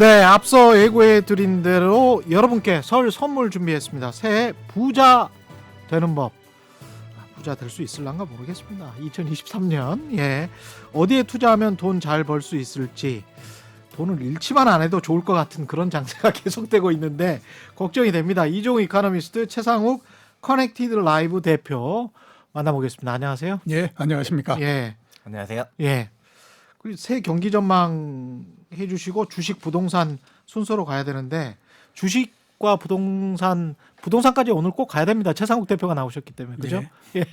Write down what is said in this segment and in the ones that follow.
네, 앞서 예고해 드린 대로 여러분께 설 선물 준비했습니다. 새해 부자 되는 법. 부자 될 수 있을란가 모르겠습니다. 2023년 어디에 투자하면 돈 잘 벌 수 있을지, 돈을 잃지만 안 해도 좋을 것 같은 그런 장세가 계속되고 있는데 걱정이 됩니다. 이종우 이코노미스트, 최상욱 커넥티드 라이브 대표 만나보겠습니다. 안녕하세요. 예, 안녕하십니까. 예. 안녕하세요. 예. 그리고 새 경기 전망 해주시고 주식, 부동산 순서로 가야 되는데 주식과 부동산까지 오늘 꼭 가야 됩니다. 최상욱 대표가 나오셨기 때문에 그죠? 예.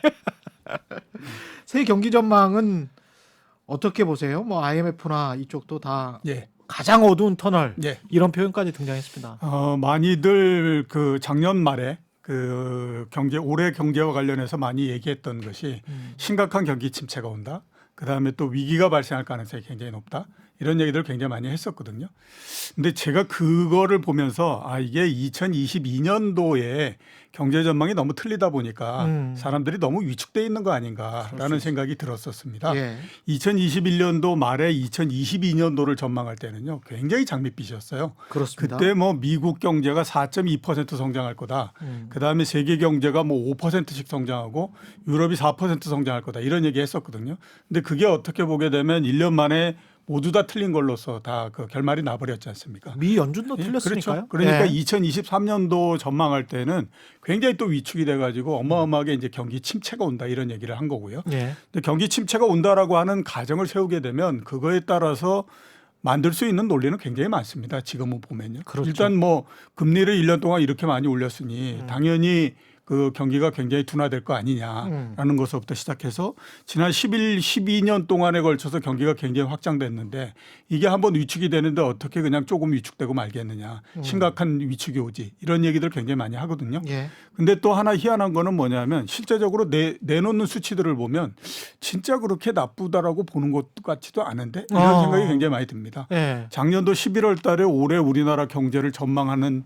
새 경기 전망은 어떻게 보세요? 뭐 IMF나 이쪽도 다 예. 가장 어두운 터널 예. 이런 표현까지 등장했습니다. 많이들 그 작년 말에 그 올해 경제와 관련해서 많이 얘기했던 것이 심각한 경기 침체가 온다. 그다음에 또 위기가 발생할 가능성이 굉장히 높다. 이런 얘기들을 굉장히 많이 했었거든요. 근데 제가 그거를 보면서 이게 2022년도에 경제 전망이 너무 틀리다 보니까 사람들이 너무 위축돼 있는 거 아닌가라는 생각이 들었었습니다. 예. 2021년도 말에 2022년도를 전망할 때는요, 굉장히 장밋빛이었어요. 그렇습니다. 그때 뭐 미국 경제가 4.2% 성장할 거다. 그다음에 세계 경제가 뭐 5%씩 성장하고 유럽이 4% 성장할 거다. 이런 얘기 했었거든요. 근데 그게 어떻게 보게 되면 1년 만에 모두 다 틀린 걸로서 다 그 결말이 나버렸지 않습니까? 미 연준도 틀렸으니까요. 그렇죠. 그러니까 예. 2023년도 전망할 때는 굉장히 또 위축이 돼가지고 어마어마하게 이제 경기 침체가 온다 이런 얘기를 한 거고요. 예. 근데 경기 침체가 온다라고 하는 가정을 세우게 되면 그거에 따라서 만들 수 있는 논리는 굉장히 많습니다. 지금은 보면요. 그렇죠. 일단 뭐 금리를 1년 동안 이렇게 많이 올렸으니 당연히 그 경기가 굉장히 둔화될 거 아니냐라는 것부터 시작해서 지난 12년 동안에 걸쳐서 경기가 굉장히 확장됐는데 이게 한번 위축이 되는데 어떻게 그냥 조금 위축되고 말겠느냐. 심각한 위축이 오지. 이런 얘기들 굉장히 많이 하거든요. 예. 근데 또 하나 희한한 거는 뭐냐면 실제적으로 내놓는 수치들을 보면 진짜 그렇게 나쁘다라고 보는 것 같지도 않은데 이런 생각이 굉장히 많이 듭니다. 예. 작년도 작년도 11월 달에 올해 우리나라 경제를 전망하는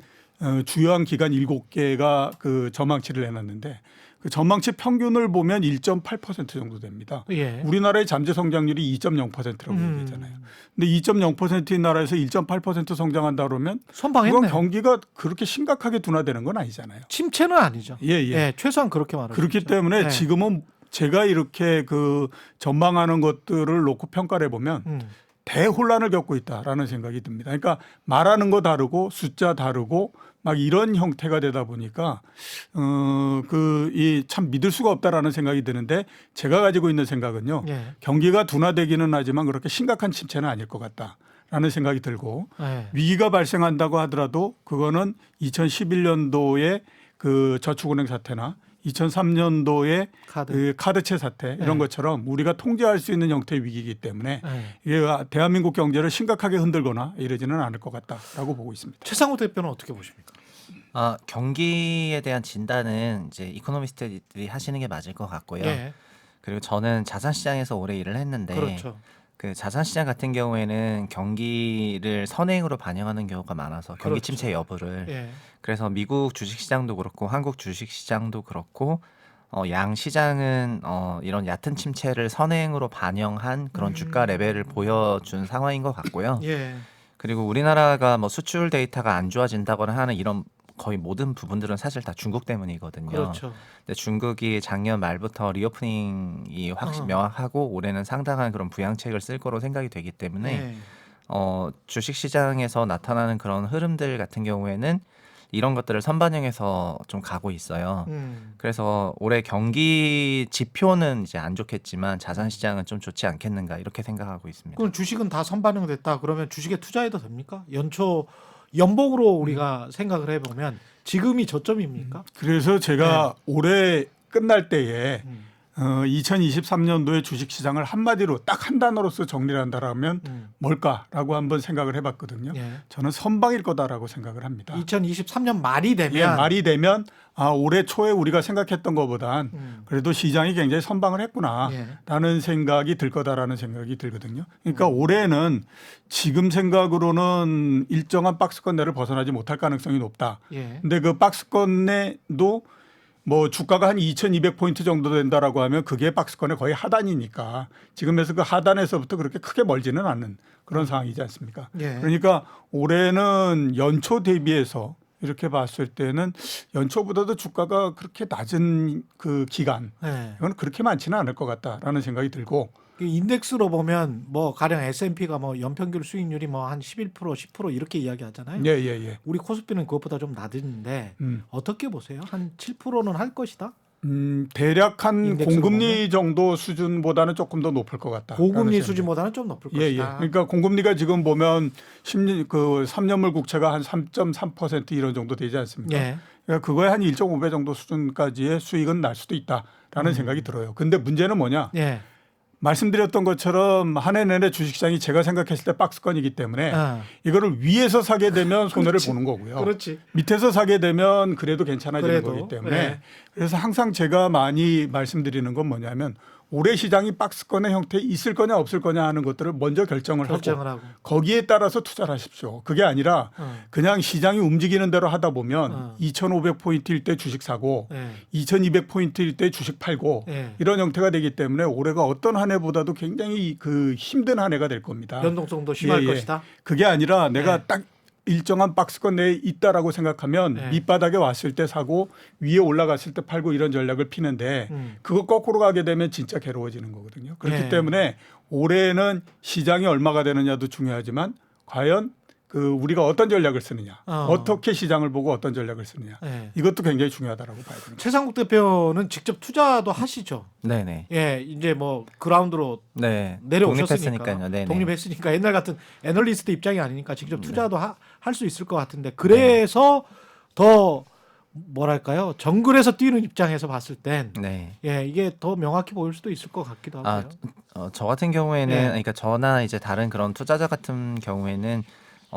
주요한 기관 7개가 그 전망치를 내놨는데 그 전망치 평균을 보면 1.8% 정도 됩니다. 예. 우리나라의 잠재 성장률이 2.0%라고 얘기했잖아요. 근데 2.0%인 나라에서 1.8% 성장한다 그러면 선방했네. 그건 경기가 그렇게 심각하게 둔화되는 건 아니잖아요. 침체는 아니죠. 예, 예. 예, 최소한 그렇게 말하죠. 그렇기 때문에 지금은 제가 이렇게 그 전망하는 것들을 놓고 평가를 해보면 대혼란을 겪고 있다라는 생각이 듭니다. 그러니까 말하는 거 다르고 숫자 다르고 막 이런 형태가 되다 보니까 참 믿을 수가 없다라는 생각이 드는데 제가 가지고 있는 생각은요. 예. 경기가 둔화되기는 하지만 그렇게 심각한 침체는 아닐 것 같다라는 생각이 들고 예. 위기가 발생한다고 하더라도 그거는 2011년도에 그 저축은행 사태나 2003년도에 그 카드채 사태 이런 것처럼 우리가 통제할 수 있는 형태의 위기이기 때문에 이게 대한민국 경제를 심각하게 흔들거나 이러지는 않을 것 같다라고 보고 있습니다. 최상우 대표는 어떻게 보십니까? 경기에 대한 진단은 이제 이코노미스트들이 하시는 게 맞을 것 같고요. 예. 그리고 저는 자산시장에서 오래 일을 했는데 그렇죠. 그 자산시장 같은 경우에는 경기를 선행으로 반영하는 경우가 많아서 경기 그렇죠. 침체 여부를 예. 그래서 미국 주식시장도 그렇고 한국 주식시장도 그렇고 양 시장은 이런 얕은 침체를 선행으로 반영한 그런 주가 레벨을 보여준 상황인 것 같고요. 예. 그리고 우리나라가 뭐 수출 데이터가 안 좋아진다거나 하는 이런 거의 모든 부분들은 사실 다 중국 때문이거든요. 그렇죠. 근데 중국이 작년 말부터 리오프닝이 명확하고 올해는 상당한 그런 부양책을 쓸 거로 생각이 되기 때문에 예. 주식 시장에서 나타나는 그런 흐름들 같은 경우에는 이런 것들을 선반영해서 좀 가고 있어요. 그래서 올해 경기 지표는 이제 안 좋겠지만 자산 시장은 좀 좋지 않겠는가 이렇게 생각하고 있습니다. 그럼 주식은 다 선반영됐다. 그러면 주식에 투자해도 됩니까? 연봉으로 우리가 생각을 해보면 지금이 저점입니까? 그래서 제가 올해 끝날 때에 2023년도에 주식시장을 한마디로 딱 한 단어로서 정리를 한다라면 뭘까라고 한번 생각을 해봤거든요. 예. 저는 선방일 거다라고 생각을 합니다. 2023년 말이 되면 예, 말이 되면 올해 초에 우리가 생각했던 것보단 그래도 시장이 굉장히 선방을 했구나라는 생각이 들 거다라는 생각이 들거든요. 그러니까 올해는 지금 생각으로는 일정한 박스권 내를 벗어나지 못할 가능성이 높다. 예. 근데 그 박스권 내도 뭐 주가가 한 2,200포인트 정도 된다라고 하면 그게 박스권의 거의 하단이니까 지금에서 그 하단에서부터 그렇게 크게 멀지는 않는 그런 상황이지 않습니까? 예. 그러니까 올해는 연초 대비해서 이렇게 봤을 때는 연초보다도 주가가 그렇게 낮은 그 기간 예. 이건 그렇게 많지는 않을 것 같다라는 생각이 들고 그 인덱스로 보면 뭐 가령 S&P가 뭐 연평균 수익률이 뭐 한 11% 10% 이렇게 이야기하잖아요. 예. 우리 코스피는 그것보다 좀 낮은데 음. 어떻게 보세요? 한 7%는 할 것이다. 대략 한 인덱스로 공금리 정도 수준보다는 조금 더 높을 것 같다. 고금리 수준보다는 좀 높을 예. 것이다. 그러니까 공금리가 지금 보면 10년 그 3년물 국채가 한 3.3% 이런 정도 되지 않습니까? 예. 그러니까 그거에 한 1.5배 정도 수준까지의 수익은 날 수도 있다라는 생각이 들어요. 근데 문제는 뭐냐? 예. 말씀드렸던 것처럼 한 해 내내 주식시장이 제가 생각했을 때 박스권이기 때문에 이거를 위에서 사게 되면 손해를 그렇지. 보는 거고요. 그렇지. 밑에서 사게 되면 그래도 괜찮아지는 그래도, 거기 때문에 예. 그래서 항상 제가 많이 말씀드리는 건 뭐냐면 올해 시장이 박스권의 형태에 있을 거냐 없을 거냐 하는 것들을 먼저 결정을 하고 거기에 따라서 투자를 하십시오. 그게 아니라 그냥 시장이 움직이는 대로 하다 보면 2,500포인트일 때 주식 사고 2,200포인트일 때 주식 팔고 이런 형태가 되기 때문에 올해가 어떤 한 해보다도 굉장히 그 힘든 한 해가 될 겁니다. 변동성도 심할 것이다. 그게 아니라 내가 딱 일정한 박스권 내에 있다라고 생각하면 네. 밑바닥에 왔을 때 사고 위에 올라갔을 때 팔고 이런 전략을 피는데 그거 거꾸로 가게 되면 진짜 괴로워지는 거거든요. 그렇기 네. 때문에 올해는 시장이 얼마가 되느냐도 중요하지만 과연 그 우리가 어떤 전략을 쓰느냐, 어떻게 시장을 보고 어떤 전략을 쓰느냐 네. 이것도 굉장히 중요하다라고 봐야 됩니다. 최상국 대표는 직접 투자도 하시죠. 네네. 예, 이제 뭐 그라운드로 네. 내려오셨으니까 독립했으니까요. 네네. 독립했으니까 옛날 같은 애널리스트 입장이 아니니까 직접 투자도 할 수 있을 것 같은데 그래서 더 뭐랄까요 정글에서 뛰는 입장에서 봤을 땐 네. 예, 이게 더 명확히 보일 수도 있을 것 같기도 하고요. 저 같은 경우에는 네. 그러니까 저나 이제 다른 그런 투자자 같은 경우에는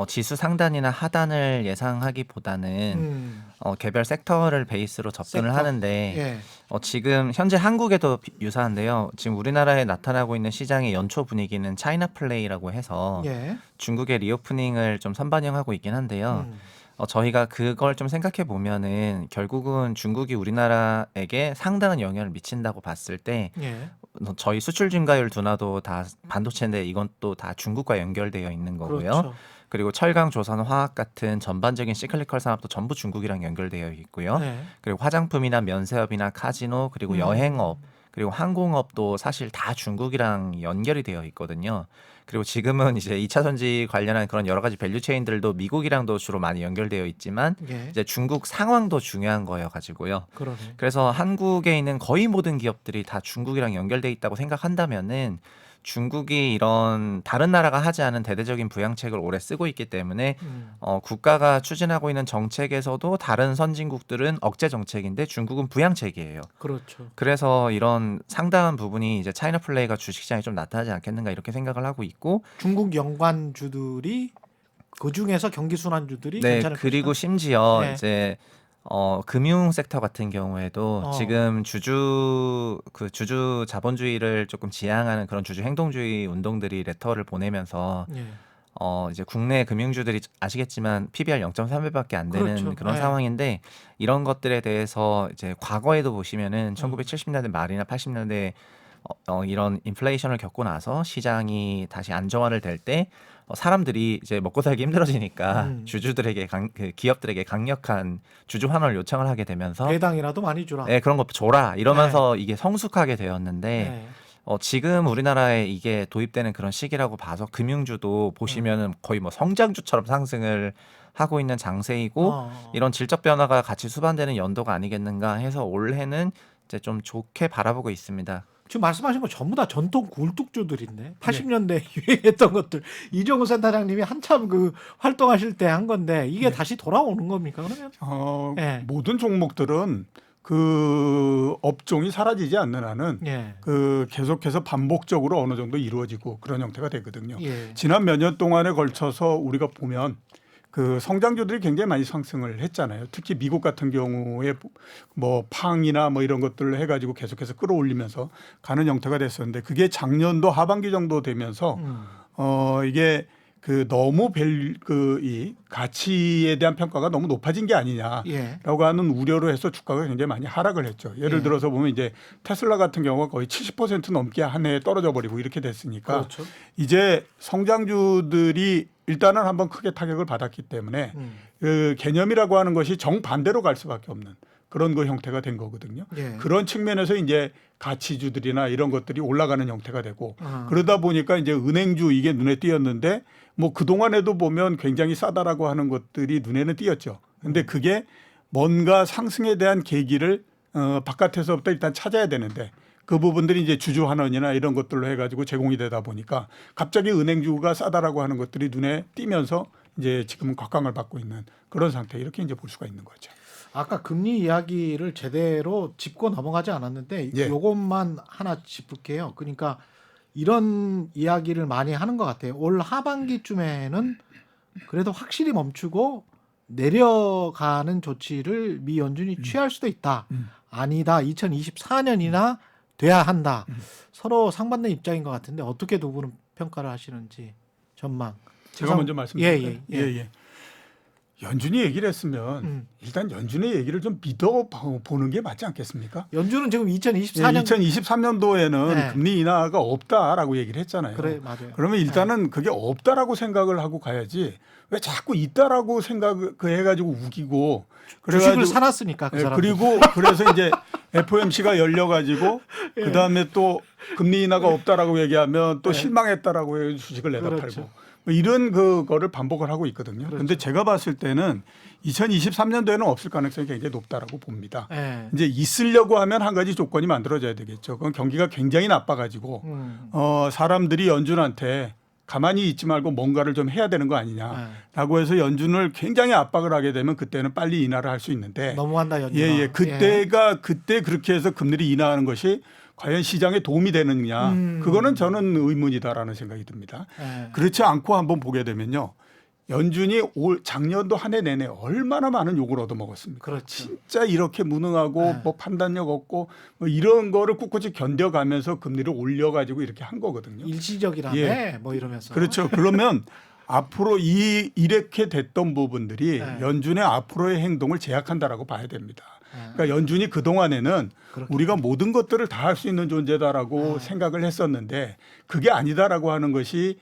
지수 상단이나 하단을 예상하기보다는 개별 섹터를 베이스로 접근을 하는데 예. 지금 현재 한국에도 유사한데요. 지금 우리나라에 나타나고 있는 시장의 연초 분위기는 차이나 플레이라고 해서 예. 중국의 리오프닝을 좀 선반영하고 있긴 한데요. 저희가 그걸 좀 생각해 보면은 결국은 중국이 우리나라에게 상당한 영향을 미친다고 봤을 때 예. 저희 수출 증가율 둔화도 다 반도체인데 이건 또 다 중국과 연결되어 있는 거고요. 그렇죠. 그리고 철강, 조선, 화학 같은 전반적인 시클리컬 산업도 전부 중국이랑 연결되어 있고요. 네. 그리고 화장품이나 면세업이나 카지노 그리고 여행업 그리고 항공업도 사실 다 중국이랑 연결이 되어 있거든요. 그리고 지금은 이제 2차 전지 관련한 그런 여러 가지 밸류 체인들도 미국이랑도 주로 많이 연결되어 있지만 예. 이제 중국 상황도 중요한 거여 가지고요. 그러네. 그래서 한국에 있는 거의 모든 기업들이 다 중국이랑 연결돼 있다고 생각한다면은 중국이 이런 다른 나라가 하지 않은 대대적인 부양책을 오래 쓰고 있기 때문에 국가가 추진하고 있는 정책에서도 다른 선진국들은 억제 정책인데 중국은 부양책이에요. 그렇죠. 그래서 이런 상당한 부분이 이제 차이나 플레이가 주식시장에 좀 나타나지 않겠는가 이렇게 생각을 하고 있고 중국 연관주들이 그 중에서 경기 순환주들이 네, 괜찮을 그리고 것이다. 심지어 네. 이제 금융 섹터 같은 경우에도 지금 주주 자본주의를 조금 지향하는 그런 주주 행동주의 운동들이 레터를 보내면서 예. 이제 국내 금융주들이 아시겠지만 PBR 0.3배밖에 안 되는 그렇죠. 그런 네. 상황인데 이런 것들에 대해서 이제 과거에도 보시면은 1970년대 말이나 80년대 이런 인플레이션을 겪고 나서 시장이 다시 안정화를 될 때 사람들이 이제 먹고 살기 힘들어지니까 주주들에게 그 기업들에게 강력한 주주 환원을 요청을 하게 되면서 배당이라도 많이 주라. 네, 그런 거 줘라 이러면서 이게 성숙하게 되었는데 네. 지금 우리나라에 이게 도입되는 그런 시기라고 봐서 금융주도 보시면은 거의 뭐 성장주처럼 상승을 하고 있는 장세이고 이런 질적 변화가 같이 수반되는 연도가 아니겠는가 해서 올해는 이제 좀 좋게 바라보고 있습니다. 지금 말씀하신 거 전부 다 전통 굴뚝주들인데 80년대 유행했던 것들 이정우 센터장님이 한참 그 활동하실 때 한 건데 이게 다시 돌아오는 겁니까 그러면? 네. 모든 종목들은 그 업종이 사라지지 않는 한은 그 계속해서 반복적으로 어느 정도 이루어지고 그런 형태가 되거든요. 지난 몇 년 동안에 걸쳐서 우리가 보면 그 성장주들이 굉장히 많이 상승을 했잖아요. 특히 미국 같은 경우에 뭐 팡이나 뭐 이런 것들을 해가지고 계속해서 끌어올리면서 가는 형태가 됐었는데 그게 작년도 하반기 정도 되면서 이게 그 너무 이 가치에 대한 평가가 너무 높아진 게 아니냐라고 예. 하는 우려로 해서 주가가 굉장히 많이 하락을 했죠. 예를 예. 들어서 보면 이제 테슬라 같은 경우가 거의 70% 넘게 한 해에 떨어져 버리고 이렇게 됐으니까 그렇죠. 이제 성장주들이 일단은 한번 크게 타격을 받았기 때문에 그 개념이라고 하는 것이 정반대로 갈 수밖에 없는 그런 그 형태가 된 거거든요. 예. 그런 측면에서 이제 가치주들이나 이런 것들이 올라가는 형태가 되고 아. 그러다 보니까 이제 은행주 이게 눈에 띄었는데 뭐 그동안에도 보면 굉장히 싸다라고 하는 것들이 눈에는 띄었죠. 근데 그게 뭔가 상승에 대한 계기를 바깥에서부터 일단 찾아야 되는데 그 부분들이 이제 주주환원이나 이런 것들로 해가지고 제공이 되다 보니까 갑자기 은행주가 싸다라고 하는 것들이 눈에 띄면서 이제 지금은 곽강을 받고 있는 그런 상태 이렇게 이제 볼 수가 있는 거죠. 아까 금리 이야기를 제대로 짚고 넘어가지 않았는데 예. 요것만 하나 짚을게요. 그러니까 이런 이야기를 많이 하는 것 같아요. 올 하반기쯤에는 그래도 확실히 멈추고 내려가는 조치를 미 연준이 취할 수도 있다. 아니다. 2024년이나 돼야 한다. 서로 상반된 입장인 것 같은데 어떻게 두 분은 평가를 하시는지 전망. 제가 먼저 말씀드릴까요? 예. 연준이 얘기를 했으면 일단 연준의 얘기를 좀 믿어 보는 게 맞지 않겠습니까? 연준은 지금 2024년 2023년도에는 네. 금리 인하가 없다라고 얘기를 했잖아요. 그래 맞아요. 그러면 일단은 그게 없다라고 생각을 하고 가야지 왜 자꾸 있다라고 생각을 해가지고 우기고 주식을 사놨으니까 그 예, 사람. 그리고 그래서 이제 FOMC가 열려가지고 그 다음에 또 금리 인하가 없다라고 얘기하면 또 네. 실망했다라고 해서 주식을 내다 그렇죠. 팔고 뭐 이런 그거를 반복을 하고 있거든요. 그런데 그렇죠. 제가 봤을 때는 2023년도에는 없을 가능성이 굉장히 높다라고 봅니다. 예. 이제 있으려고 하면 한 가지 조건이 만들어져야 되겠죠. 그건 경기가 굉장히 나빠가지고 사람들이 연준한테 가만히 있지 말고 뭔가를 좀 해야 되는 거 아니냐라고 해서 연준을 굉장히 압박을 하게 되면 그때는 빨리 인하를 할 수 있는데 너무한다 연준. 예. 그때 그렇게 해서 금리를 인하하는 것이 과연 시장에 도움이 되느냐 그거는 저는 의문이다라는 생각이 듭니다. 예. 그렇지 않고 한번 보게 되면요. 연준이 작년도 한 해 내내 얼마나 많은 욕을 얻어먹었습니까? 그렇죠. 진짜 이렇게 무능하고 네. 뭐 판단력 없고 뭐 이런 거를 꿋꿋이 견뎌가면서 금리를 올려가지고 이렇게 한 거거든요. 일시적이라며 예. 뭐 이러면서. 그렇죠. 그러면 앞으로 이렇게 됐던 부분들이 네. 연준의 앞으로의 행동을 제약한다라고 봐야 됩니다. 예. 그러니까 연준이 그동안에는 그렇겠죠. 우리가 모든 것들을 다 할 수 있는 존재다라고 생각을 했었는데 그게 아니다라고 하는 것이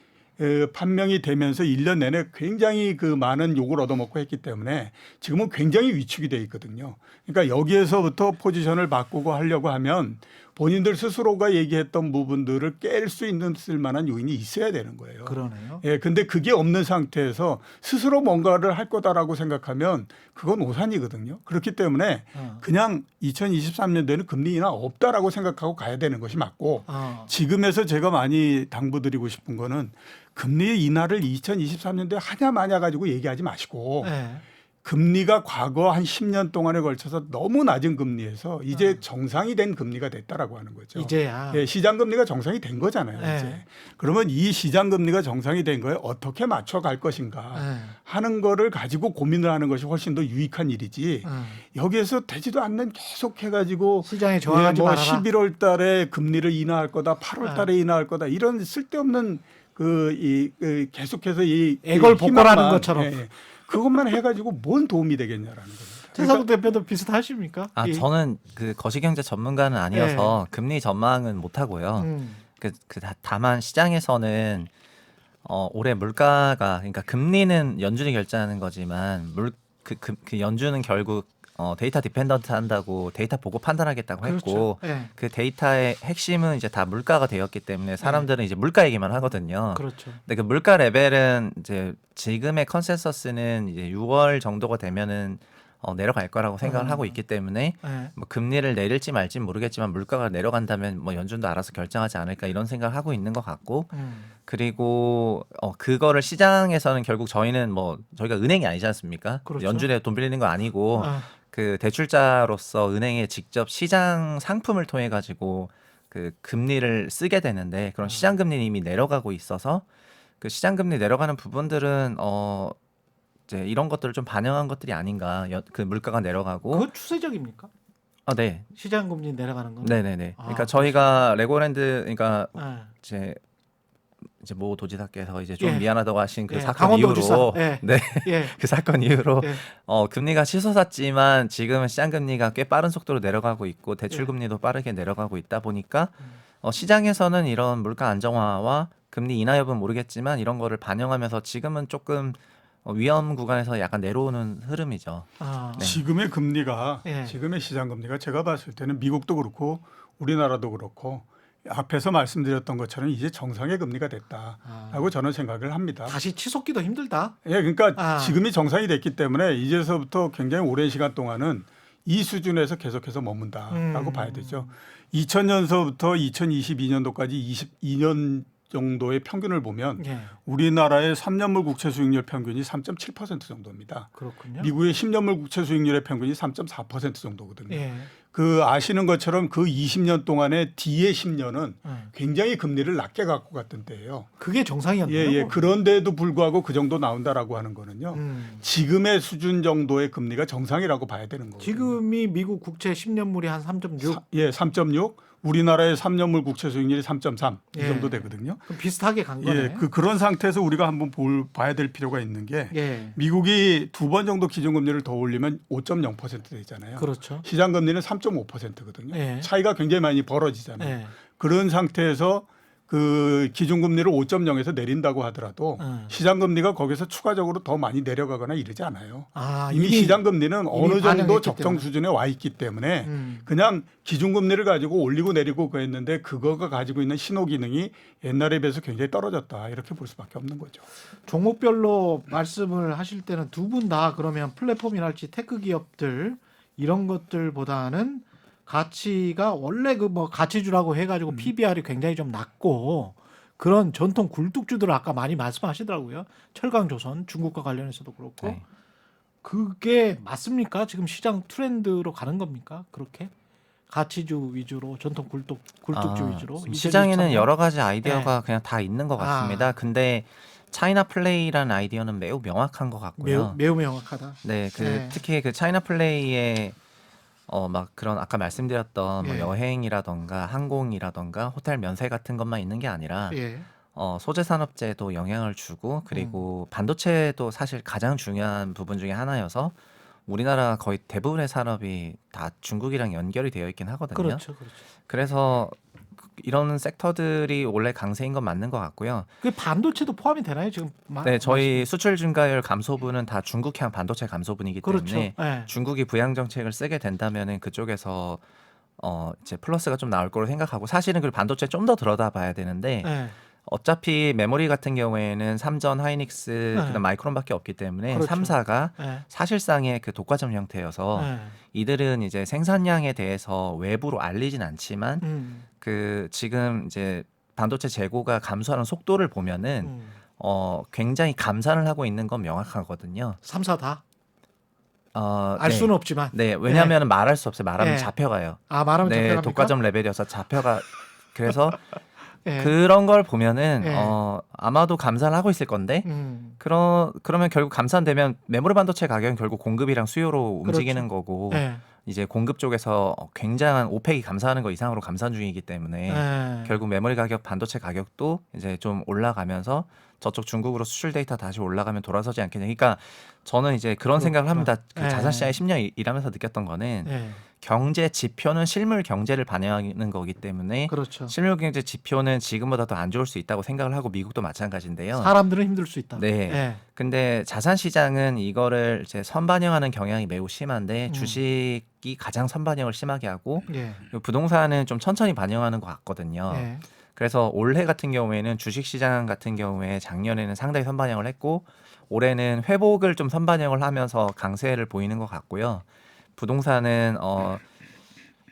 판명이 되면서 1년 내내 굉장히 그 많은 욕을 얻어먹고 했기 때문에 지금은 굉장히 위축이 돼 있거든요. 그러니까 여기에서부터 포지션을 바꾸고 하려고 하면 본인들 스스로가 얘기했던 부분들을 깰 수 있는 쓸만한 요인이 있어야 되는 거예요. 그러네요. 예, 근데 그게 없는 상태에서 스스로 뭔가를 할 거다라고 생각하면 그건 오산이거든요. 그렇기 때문에 그냥 2023년도에는 금리 인하 없다라고 생각하고 가야 되는 것이 맞고 지금에서 제가 많이 당부드리고 싶은 거는 금리 인하를 2023년도에 하냐 마냐 가지고 얘기하지 마시고 예. 금리가 과거 한 10년 동안에 걸쳐서 너무 낮은 금리에서 이제 정상이 된 금리가 됐다라고 하는 거죠. 이제야. 예, 시장 금리가 정상이 된 거잖아요. 네. 이제. 그러면 이 시장 금리가 정상이 된 거에 어떻게 맞춰 갈 것인가 예. 하는 거를 가지고 고민을 하는 것이 훨씬 더 유익한 일이지. 예. 여기에서 되지도 않는 계속 해가지고 시장에 저항하지 뭐 말아라. 11월 달에 금리를 인하할 거다, 8월 달에 인하할 거다 이런 쓸데없는 계속해서 애걸 복걸하는 희망만, 것처럼. 그것만 해가지고 뭔 도움이 되겠냐라는 겁니다. 최상욱 대표도 비슷하십니까? 아, 저는 그 거시경제 전문가는 아니어서 금리 전망은 못 하고요. 다만 시장에서는 올해 물가가 그러니까 금리는 연준이 결정하는 거지만 그 연준은 결국 데이터 디펜던트 한다고 데이터 보고 판단하겠다고 했고 그렇죠. 예. 그 데이터의 핵심은 이제 다 물가가 되었기 때문에 사람들은 이제 물가 얘기만 하거든요. 그렇죠. 근데 그 물가 레벨은 이제 지금의 컨센서스는 이제 6월 정도가 되면은 내려갈 거라고 생각을 하고 있기 때문에 예. 뭐 금리를 내릴지 말지 모르겠지만 물가가 내려간다면 뭐 연준도 알아서 결정하지 않을까 이런 생각을 하고 있는 것 같고 그리고 그거를 시장에서는 결국 저희는 뭐 저희가 은행이 아니지 않습니까? 그렇죠. 연준에 돈 빌리는 거 아니고 그 대출자로서 은행에 직접 시장 상품을 통해 가지고 그 금리를 쓰게 되는데 그런 시장 금리는 이미 내려가고 있어서 그 시장 금리 내려가는 부분들은 이제 이런 것들을 좀 반영한 것들이 아닌가. 그 물가가 내려가고. 그건 추세적입니까? 네. 시장 금리 내려가는 건. 네네네. 그러니까 저희가 레고랜드 그러니까 예. 이제 이제 모 도지사께서 이제 좀 예. 미안하다고 하신 그 예, 사건 강원도지사. 이후로 예. 네. 예. 그 사건 이후로 예. 금리가 치솟았지만 지금은 시장 금리가 꽤 빠른 속도로 내려가고 있고 대출 예. 금리도 빠르게 내려가고 있다 보니까 시장에서는 이런 물가 안정화와 금리 인하 여부는 모르겠지만 이런 거를 반영하면서 지금은 조금 위험 구간에서 약간 내려오는 흐름이죠. 아. 네. 지금의 금리가 예. 지금의 시장 금리가 제가 봤을 때는 미국도 그렇고 우리나라도 그렇고 앞에서 말씀드렸던 것처럼 이제 정상의 금리가 됐다라고 저는 생각을 합니다. 다시 치솟기도 힘들다. 예, 그러니까 아. 지금이 정상이 됐기 때문에 이제서부터 굉장히 오랜 시간 동안은 이 수준에서 계속해서 머문다라고 봐야 되죠. 2000년서부터 2022년도까지 22년 정도의 평균을 보면 예. 우리나라의 3년물 국채 수익률 평균이 3.7% 정도입니다. 그렇군요. 미국의 10년물 국채 수익률의 평균이 3.4% 정도거든요. 예. 그 아시는 것처럼 그 20년 동안의 뒤에 10년은 예. 굉장히 금리를 낮게 갖고 갔던 때예요. 그게 정상이었네요. 예. 그런데도 불구하고 그 정도 나온다라고 하는 거는요. 음. 지금의 수준 정도의 금리가 정상이라고 봐야 되는 거거든요. 지금이 미국 국채 10년물이 한 3.6. 3.6. 우리나라의 3년물 국채 수익률이 3.3 이 예. 정도 되거든요. 그럼 비슷하게 간 거네. 예, 그런 상태에서 우리가 한번 봐야 될 필요가 있는 게 예. 미국이 2번 정도 기준금리를 더 올리면 5.0% 되잖아요. 그렇죠. 시장 금리는 3.5%거든요. 예. 차이가 굉장히 많이 벌어지잖아요. 예. 그런 상태에서 그 기준금리를 5.0에서 내린다고 하더라도 시장 금리가 거기서 추가적으로 더 많이 내려가거나 이러지 않아요. 아, 이미 시장 금리는 어느 정도 반영했기 적정 때문에. 수준에 와 있기 때문에 음. 그냥 기준금리를 가지고 올리고 내리고 그랬는데 그거가 가지고 있는 신호 기능이 옛날에 비해서 굉장히 떨어졌다 이렇게 볼 수밖에 없는 거죠. 종목별로 말씀을 하실 때는 두 분 다 그러면 플랫폼이랄지 테크 기업들 이런 것들보다는 가치가 원래 그 뭐 가치주라고 해가지고 PBR이 굉장히 좀 낮고 그런 전통 굴뚝주들을 아까 많이 말씀하시더라고요. 철강조선 중국과 관련해서도 그렇고 네. 그게 맞습니까? 지금 시장 트렌드로 가는 겁니까? 그렇게 가치주 위주로 전통 굴뚝주 위주로 시장에는 2023년? 여러 가지 아이디어가 그냥 다 있는 것 같습니다. 아. 근데 차이나 플레이라는 아이디어는 매우 명확한 것 같고요. 매우 명확하다. 네, 네. 특히 그 차이나 플레이의 막 그런 아까 말씀드렸던 뭐 예. 여행이라던가 항공이라던가 호텔 면세 같은 것만 있는 게 아니라 예. 소재 산업재도 영향을 주고 그리고 반도체도 사실 가장 중요한 부분 중에 하나여서 우리나라 거의 대부분의 산업이 다 중국이랑 연결이 되어 있긴 하거든요. 그렇죠, 그렇죠. 그래서 이런 섹터들이 원래 강세인 건 맞는 것 같고요. 그 반도체도 포함이 되나요 지금? 네, 저희 수출 증가율 감소분은 다 중국향 반도체 감소분이기 그렇죠. 때문에 예. 중국이 부양 정책을 쓰게 된다면은 그쪽에서 이제 플러스가 좀 나올 거로 생각하고 사실은 그 반도체 좀 더 들여다봐야 되는데 예. 어차피 메모리 같은 경우에는 삼전, 하이닉스, 네. 그다음 마이크론밖에 없기 때문에 그렇죠. 3사가 예. 사실상의 그 독과점 형태여서 예. 이들은 이제 생산량에 대해서 외부로 알리진 않지만 그 지금 이제 반도체 재고가 감소하는 속도를 보면은 굉장히 감산을 하고 있는 건 명확하거든요. 3사 다? 네. 알 수는 없지만. 네, 왜냐하면 말할 수 없어요. 말하면 네. 잡혀가요. 아, 말하면 네, 잡혀갑니까? 독과점 레벨이어서 잡혀가. 그래서 예. 그런 걸 보면은 네. 아마도 감산을 하고 있을 건데 그러면 결국 감산되면 메모리 반도체 가격은 결국 공급이랑 수요로 움직이는 거고 예. 이제 공급 쪽에서 굉장한 오펙이 감산하는 거 이상으로 감산 중이기 때문에 예. 결국 메모리 가격, 반도체 가격도 이제 좀 올라가면서 저쪽 중국으로 수출 데이터 다시 올라가면 돌아서지 않겠냐. 그러니까 저는 이제 그런 생각을 합니다. 그 예. 자산시장에 10년 일하면서 느꼈던 거는 예. 경제 지표는 실물 경제를 반영하는 거기 때문에 그렇죠. 실물 경제 지표는 지금보다 더 안 좋을 수 있다고 생각을 하고 미국도 마찬가지인데요. 사람들은 힘들 수 있다. 네. 예. 근데 자산 시장은 이거를 이제 선반영하는 경향이 매우 심한데 주식이 가장 선반영을 심하게 하고 예. 부동산은 좀 천천히 반영하는 것 같거든요. 예. 그래서 올해 같은 경우에는 주식 시장 같은 경우에 작년에는 상당히 선반영을 했고 올해는 회복을 좀 선반영을 하면서 강세를 보이는 것 같고요. 부동산은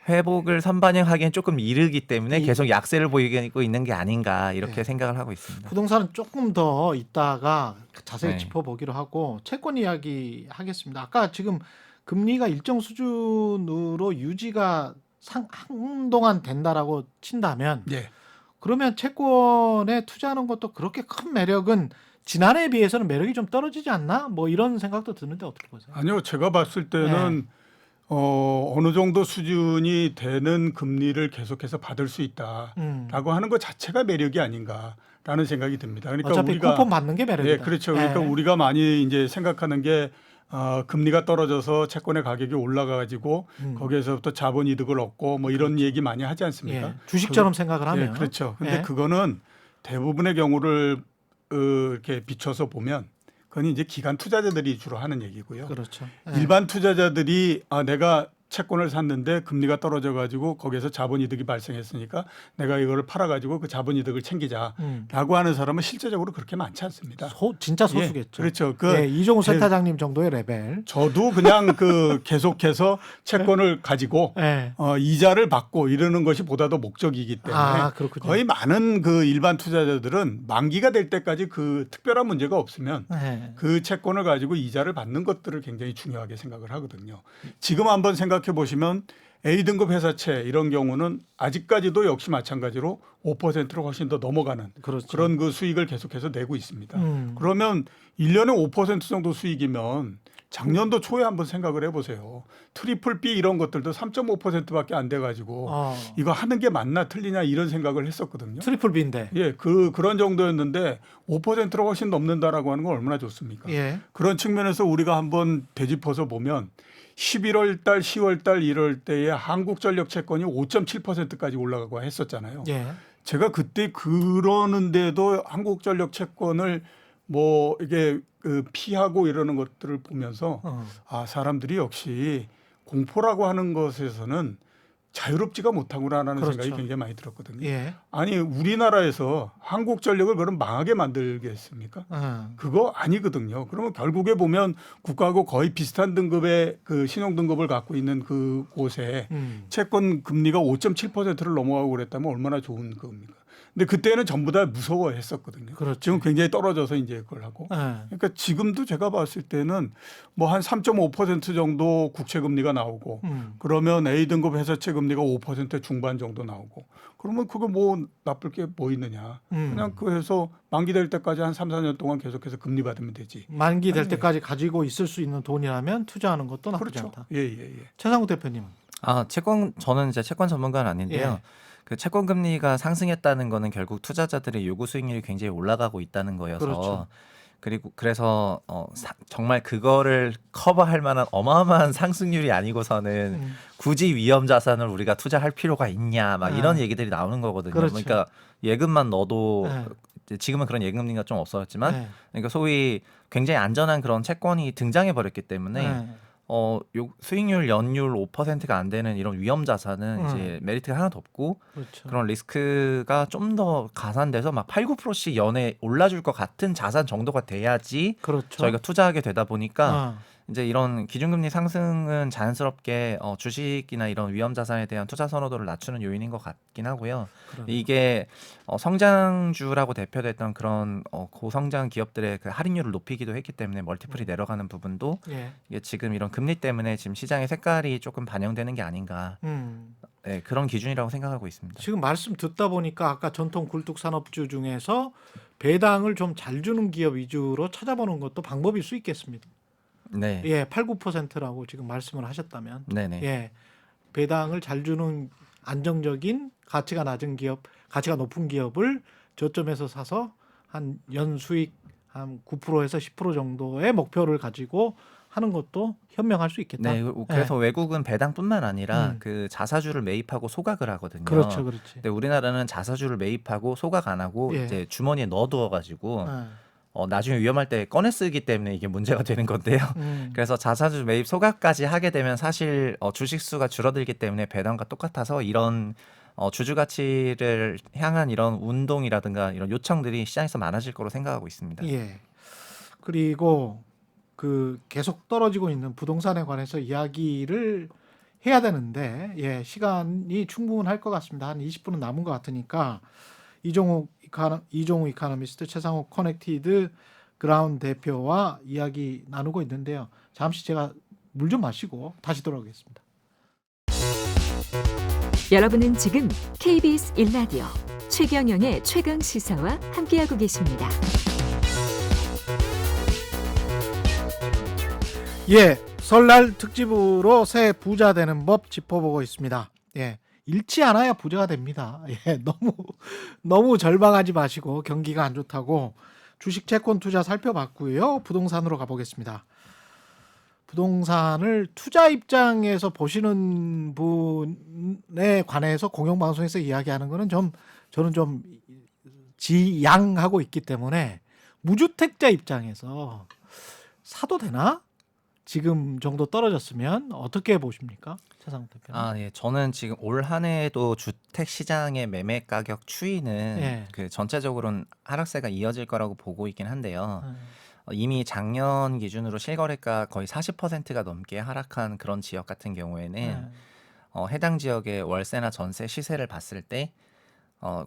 회복을 선반영하기엔 조금 이르기 때문에 계속 약세를 보이고 있는 게 아닌가 이렇게 네. 생각을 하고 있습니다. 부동산은 조금 더 있다가 자세히 네. 짚어보기로 하고 채권 이야기 하겠습니다. 아까 지금 금리가 일정 수준으로 유지가 한동안 된다라고 친다면 예. 그러면 채권에 투자하는 것도 그렇게 큰 매력은 지난해에 비해서는 매력이 좀 떨어지지 않나? 뭐 이런 생각도 드는데 어떻게 보세요? 아니요, 제가 봤을 때는 어느 정도 수준이 되는 금리를 계속해서 받을 수 있다라고 하는 것 자체가 매력이 아닌가라는 생각이 듭니다. 그러니까 어차피 우리가 쿠폰 받는 게 매력이다. 예, 그렇죠. 그러니까 우리가 많이 이제 생각하는 게 금리가 떨어져서 채권의 가격이 올라가 가지고 거기에서부터 자본 이득을 얻고 뭐 이런 얘기 많이 하지 않습니까? 예, 주식처럼 생각을 하면. 예, 그렇죠. 근데 예. 그거는 대부분의 경우를 이렇게 비춰서 보면 그건 이제 기관 투자자들이 주로 하는 얘기고요. 그렇죠. 일반 투자자들이 내가 채권을 샀는데 금리가 떨어져 가지고 거기에서 자본이득이 발생했으니까 내가 이거를 팔아 가지고 그 자본이득을 챙기자라고 하는 사람은 실제적으로 그렇게 많지 않습니다. 진짜 소수겠죠. 예, 그렇죠. 이종우 센터장님 정도의 레벨. 저도 그냥 계속해서 채권을 가지고 이자를 받고 이러는 것이 보다 더 목적이기 때문에 그렇군요. 거의 많은 그 일반 투자자들은 만기가 될 때까지 그 특별한 문제가 없으면 그 채권을 가지고 이자를 받는 것들을 굉장히 중요하게 생각을 하거든요. 지금 한번 생각해 보시면 A등급 회사채 이런 경우는 아직까지도 역시 마찬가지로 5%로 훨씬 더 넘어가는 그렇죠. 그런 그 수익을 계속해서 내고 있습니다. 그러면 1년에 5% 정도 수익이면 작년도 초에 한번 생각을 해보세요. 트리플 B 이런 것들도 3.5%밖에 안 돼가지고 이거 하는 게 맞나 틀리냐 이런 생각을 했었거든요. 트리플 B인데. 예, 그런 정도였는데 5%로 훨씬 넘는다라고 하는 건 얼마나 좋습니까? 예. 그런 측면에서 우리가 한번 되짚어서 보면 11월 달, 10월 달 이럴 때에 한국전력 채권이 5.7%까지 올라가고 했었잖아요. 예. 제가 그때 그러는데도 한국전력 채권을 뭐 이게 피하고 이러는 것들을 보면서 사람들이 역시 공포라고 하는 것에서는 자유롭지가 못하구나라는 그렇죠. 생각이 굉장히 많이 들었거든요. 예. 아니 우리나라에서 한국전력을 그럼 망하게 만들겠습니까? 그거 아니거든요. 그러면 결국에 보면 국가하고 거의 비슷한 등급의 그 신용 등급을 갖고 있는 그 곳에 채권 금리가 5.7%를 넘어가고 그랬다면 얼마나 좋은 겁니까? 근데 그때는 전부 다 무서워했었거든요. 그렇죠. 지금 굉장히 떨어져서 이제 그걸 하고. 그러니까 지금도 제가 봤을 때는 뭐 한 3.5% 정도 국채 금리가 나오고 그러면 A등급 회사채 금리가 5% 중반 정도 나오고 그러면 그거 뭐 나쁠 게 뭐 있느냐. 그냥 그래서 만기 될 때까지 한 3, 4년 동안 계속해서 금리 받으면 되지. 만기 될 때까지 가지고 있을 수 있는 돈이라면 투자하는 것도 나쁘지 그렇죠. 않다. 예. 최상욱 대표님은? 저는 이제 채권 전문가는 아닌데요. 그 채권 금리가 상승했다는 거는 결국 투자자들의 요구 수익률이 굉장히 올라가고 있다는 거여서 그렇죠. 그리고 그래서 정말 그거를 커버할 만한 어마어마한 상승률이 아니고서는 굳이 위험 자산을 우리가 투자할 필요가 있냐 막 이런 얘기들이 나오는 거거든요. 그렇죠. 그러니까 예금만 넣어도 지금은 그런 예금 금리가 좀 없어졌지만 그러니까 소위 굉장히 안전한 그런 채권이 등장해 버렸기 때문에 수익률 연율 5%가 안 되는 이런 위험 자산은 이제 메리트가 하나도 없고 그렇죠. 그런 리스크가 좀 더 가산돼서 막 8, 9%씩 연에 올라줄 것 같은 자산 정도가 돼야지 그렇죠. 저희가 투자하게 되다 보니까 이제 이런 기준금리 상승은 자연스럽게 주식이나 이런 위험 자산에 대한 투자 선호도를 낮추는 요인인 것 같긴 하고요. 이게 성장주라고 대표됐던 그런 고성장 기업들의 그 할인율을 높이기도 했기 때문에 멀티플이 내려가는 부분도 이게 지금 이런 금리 때문에 지금 시장의 색깔이 조금 반영되는 게 아닌가. 네, 그런 기준이라고 생각하고 있습니다. 지금 말씀 듣다 보니까 아까 전통 굴뚝 산업주 중에서 배당을 좀 잘 주는 기업 위주로 찾아보는 것도 방법일 수 있겠습니다. 네. 예, 8, 9%라고 지금 말씀을 하셨다면, 네네. 예, 배당을 잘 주는 안정적인 가치가 낮은 기업, 가치가 높은 기업을 저점에서 사서 한 연 수익 한 9%에서 10% 정도의 목표를 가지고 하는 것도 현명할 수 있겠다. 네, 그래서 외국은 배당뿐만 아니라 그 자사주를 매입하고 소각을 하거든요. 그렇죠, 그렇지. 근데 우리나라는 자사주를 매입하고 소각 안 하고 이제 주머니에 넣어두어가지고 나중에 위험할 때 꺼내 쓰기 때문에 이게 문제가 되는 건데요. 그래서 자사주 매입 소각까지 하게 되면 사실 주식 수가 줄어들기 때문에 배당과 똑같아서 이런 주주 가치를 향한 이런 운동이라든가 이런 요청들이 시장에서 많아질 거로 생각하고 있습니다. 예. 그리고 그 계속 떨어지고 있는 부동산에 관해서 이야기를 해야 되는데 시간이 충분할 것 같습니다. 한 20분은 남은 것 같으니까 이종우 이카노미스트, 최상욱 커넥티드 그라운드 대표와 이야기 나누고 있는데요. 잠시 제가 물 좀 마시고 다시 돌아오겠습니다. 여러분은 지금 KBS 1라디오 최경영의 최강 시사와 함께하고 계십니다. 예, 설날 특집으로 새 부자 되는 법 짚어보고 있습니다. 예. 잃지 않아야 부자가 됩니다. 예. 너무 절망하지 마시고 경기가 안 좋다고 주식 채권 투자 살펴봤고요. 부동산으로 가보겠습니다. 부동산을 투자 입장에서 보시는 분에 관해서 공영방송에서 이야기하는 거는 저는 좀 지양하고 있기 때문에 무주택자 입장에서 사도 되나? 지금 정도 떨어졌으면 어떻게 보십니까? 최상욱 대표님. 아, 예. 저는 지금 올 한 해에도 주택 시장의 매매 가격 추이는 예. 그 전체적으로는 하락세가 이어질 거라고 보고 있긴 한데요. 이미 작년 기준으로 실거래가 거의 40%가 넘게 하락한 그런 지역 같은 경우에는 해당 지역의 월세나 전세 시세를 봤을 때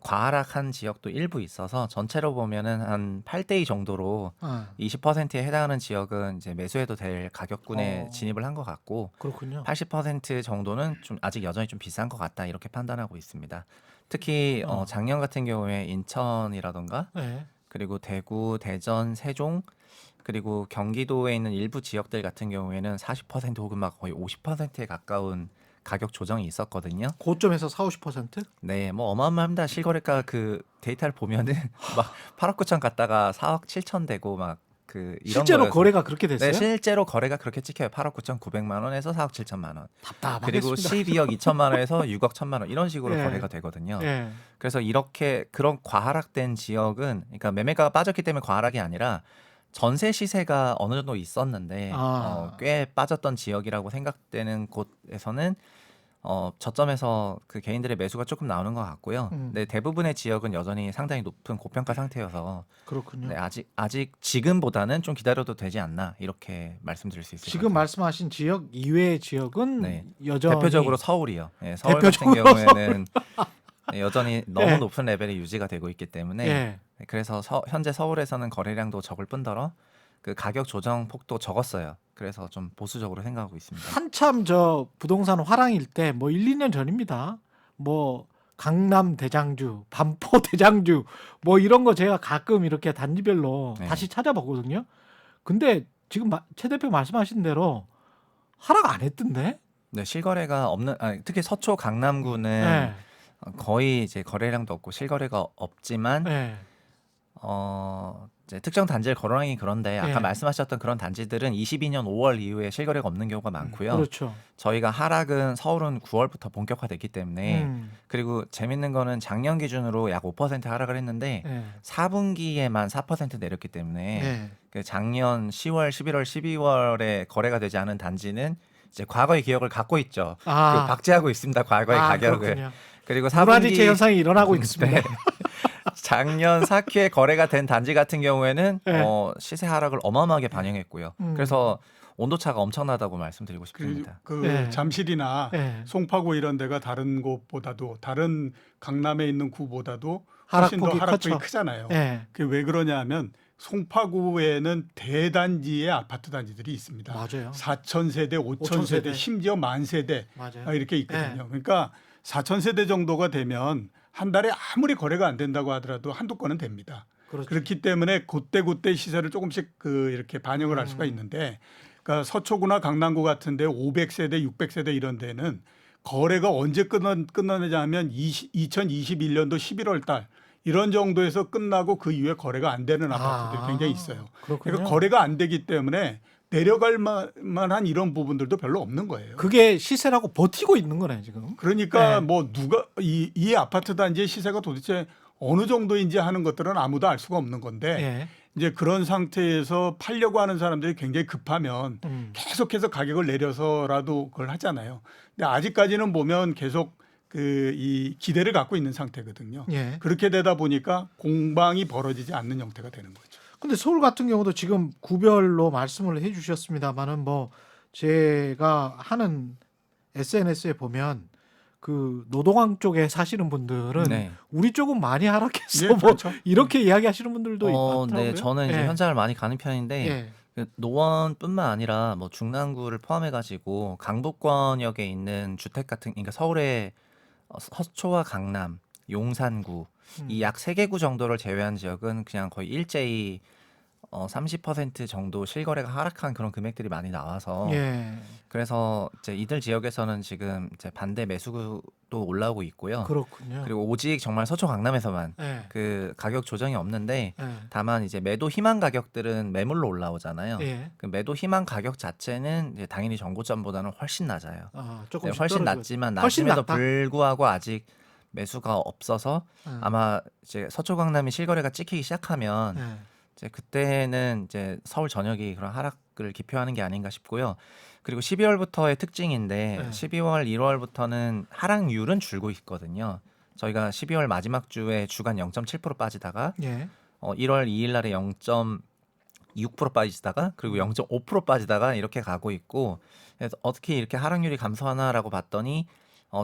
과하락한 지역도 일부 있어서 전체로 보면은 한 8대2 정도로 20%에 해당하는 지역은 이제 매수해도 될 가격군에 진입을 한 것 같고 그렇군요. 80% 정도는 좀 아직 여전히 좀 비싼 것 같다 이렇게 판단하고 있습니다. 특히 작년 같은 경우에 인천이라던가 네. 그리고 대구, 대전, 세종 그리고 경기도에 있는 일부 지역들 같은 경우에는 40% 혹은 막 거의 50%에 가까운 가격 조정이 있었거든요. 고점에서 40-50%? 네, 뭐 어마어마합니다. 실거래가 그 데이터를 보면은 막 8억 9천 갔다가 4억 7천 되고 막 그 이런 실제로 거여서. 거래가 그렇게 됐어요? 네, 실제로 거래가 그렇게 찍혀요. 8억 9천 9백만 원에서 4억 7천만 원. 답답하겠습니다. 그리고 12억 2천만 원에서 6억 1천만 원 이런 식으로 예. 거래가 되거든요. 예. 그래서 이렇게 그런 과하락된 지역은 그러니까 매매가가 빠졌기 때문에 과하락이 아니라 전세 시세가 어느 정도 있었는데 꽤 빠졌던 지역이라고 생각되는 곳에서는 저점에서 그 개인들의 매수가 조금 나오는 것 같고요. 근데 대부분의 지역은 여전히 상당히 높은 고평가 상태여서 그렇군요. 네, 아직 지금보다는 좀 기다려도 되지 않나 이렇게 말씀드릴 수 있을 것 지금 같아요. 말씀하신 지역 이외의 지역은 네. 여전히 대표적으로 서울이요. 네, 서울 대표적으로 같은 경우에는 네, 여전히 너무 예. 높은 레벨이 유지가 되고 있기 때문에 예. 네, 그래서 현재 서울에서는 거래량도 적을 뿐더러 그 가격 조정 폭도 적었어요. 그래서 좀 보수적으로 생각하고 있습니다. 한참 저 부동산 화랑일 때 뭐 1, 2년 전입니다. 뭐 강남 대장주, 반포 대장주 뭐 이런 거 제가 가끔 이렇게 단지별로 네. 다시 찾아보거든요. 근데 지금 최 대표 말씀하신 대로 하락 안 했던데? 네, 실거래가 없는 특히 서초 강남구는 네. 거의 이제 거래량도 없고 실거래가 없지만 네. 이제 특정 단지를 거론하기 그런데 아까 예. 말씀하셨던 그런 단지들은 22년 5월 이후에 실거래가 없는 경우가 많고요. 그렇죠. 저희가 하락은 서울은 9월부터 본격화됐기 때문에 그리고 재밌는 거는 작년 기준으로 약 5% 하락을 했는데 예. 4분기에만 4% 내렸기 때문에 예. 그 작년 10월, 11월, 12월에 거래가 되지 않은 단지는 이제 과거의 기억을 갖고 있죠. 그 박제하고 있습니다. 과거의 가격을. 그렇군요. 그리고 문화재체 4분기 현상이 일어나고 있습니다. 네. 작년 4기에 거래가 된 단지 같은 경우에는 네. 시세 하락을 어마어마하게 반영했고요. 그래서 온도차가 엄청나다고 말씀드리고 싶습니다. 그 잠실이나 네. 송파구 이런 데가 다른 곳보다도 다른 강남에 있는 구보다도 훨씬 더 하락폭이 하락폭이 컸죠. 크잖아요. 네. 그게 왜 그러냐면 송파구에는 대단지의 아파트 단지들이 있습니다. 맞아요. 4,000세대, 5,000세대, 심지어 10,000세대 맞아요. 이렇게 있거든요. 그러니까 4,000세대 정도가 되면 한 달에 아무리 거래가 안 된다고 하더라도 한두 건은 됩니다. 그렇죠. 그렇기 때문에 그때 시세를 조금씩 이렇게 반영을 할 수가 있는데, 그러니까 서초구나 강남구 같은데 500세대, 600세대 이런 데는 거래가 언제 끝나냐면 2021년도 11월 달 이런 정도에서 끝나고 그 이후에 거래가 안 되는 아파트들이 굉장히 있어요. 그렇군요. 그러니까 거래가 안 되기 때문에 내려갈 만한 이런 부분들도 별로 없는 거예요. 그게 시세라고 버티고 있는 거네 지금. 그러니까 네. 뭐 누가 이 아파트 단지의 시세가 도대체 어느 정도인지 하는 것들은 아무도 알 수가 없는 건데 예. 이제 그런 상태에서 팔려고 하는 사람들이 굉장히 급하면 계속해서 가격을 내려서라도 그걸 하잖아요. 근데 아직까지는 보면 계속 이 기대를 갖고 있는 상태거든요. 예. 그렇게 되다 보니까 공방이 벌어지지 않는 형태가 되는 거죠. 근데 서울 같은 경우도 지금 구별로 말씀을 해주셨습니다만은 뭐 제가 하는 SNS에 보면 그 노동항 쪽에 사시는 분들은 네. 우리 쪽은 많이 하락했어 예, 뭐 그렇죠. 이렇게 이야기하시는 분들도 많더라고요. 네, 저는 이제 예. 현장을 많이 가는 편인데 예. 그 노원뿐만 아니라 뭐 중랑구를 포함해가지고 강북권역에 있는 주택 같은 그러니까 서울의 서초와 강남, 용산구 이 약 3개 구 정도를 제외한 지역은 그냥 거의 일제히 30% 정도 실거래가 하락한 그런 금액들이 많이 나와서 예. 그래서 이제 이들 지역에서는 지금 이제 반대 매수도 올라오고 있고요. 그렇군요. 그리고 오직 정말 서초 강남에서만 예. 그 가격 조정이 없는데 예. 다만 이제 매도 희망 가격들은 매물로 올라오잖아요. 예. 그 매도 희망 가격 자체는 이제 당연히 정고점보다는 훨씬 낮아요. 아, 네, 조금씩 훨씬 떨어지고. 낮지만 훨씬 낮음에도 낮다? 불구하고 아직 매수가 없어서 아마 이제 서초 강남이 실거래가 찍히기 시작하면 예. 이제 그때는 이제 서울 전역이 그런 하락을 기표하는 게 아닌가 싶고요. 그리고 12월부터의 특징인데 네. 12월, 1월부터는 하락률은 줄고 있거든요. 저희가 12월 마지막 주에 주간 0.7% 빠지다가 예. 1월 2일 날에 0.26% 빠지다가 그리고 0.5% 빠지다가 이렇게 가고 있고 그래서 어떻게 이렇게 하락률이 감소하나라고 봤더니